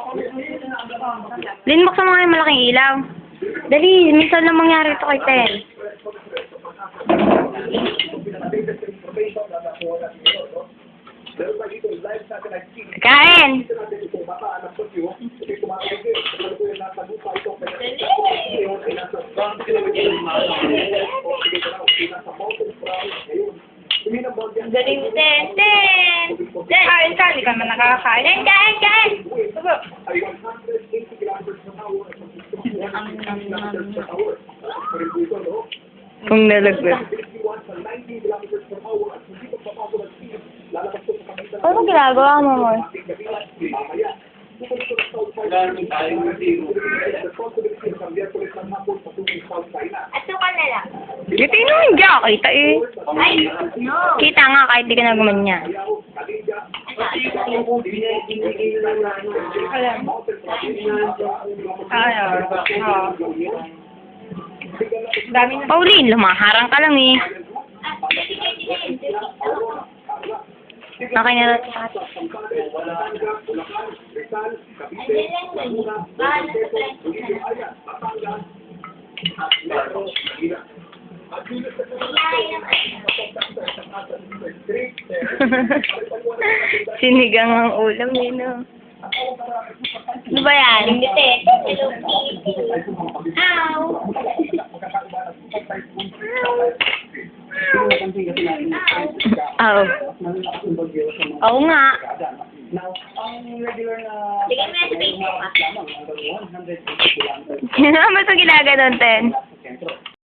Lin, buksan mo nga yung malaking ilaw. Dali, minsan lang mangyari ito kay Ten. Kain! Galing mo, Ten! Ten! Ten! Kain ka, hindi ka naman nakakakain. Ten, kain, kain! Subo! Kung nalaglag. Ano ginagawa mo, Moy? Asukan na lang. Dito yun, hindi ako kita eh. Ay, no! Kita nga kahit di ka na gumanyan. Alam. Ay, dami na. Pauline, lumaharang ka lang eh. Okay na lang sa atin. Sinigang ang ulam eh, no? Ano ba yan? Hindi, Hello, Kitty. Ow! Oo. Oo nga. Sige mo yan sa Facebook, ah. Sino ba ito ginaganon, Ten?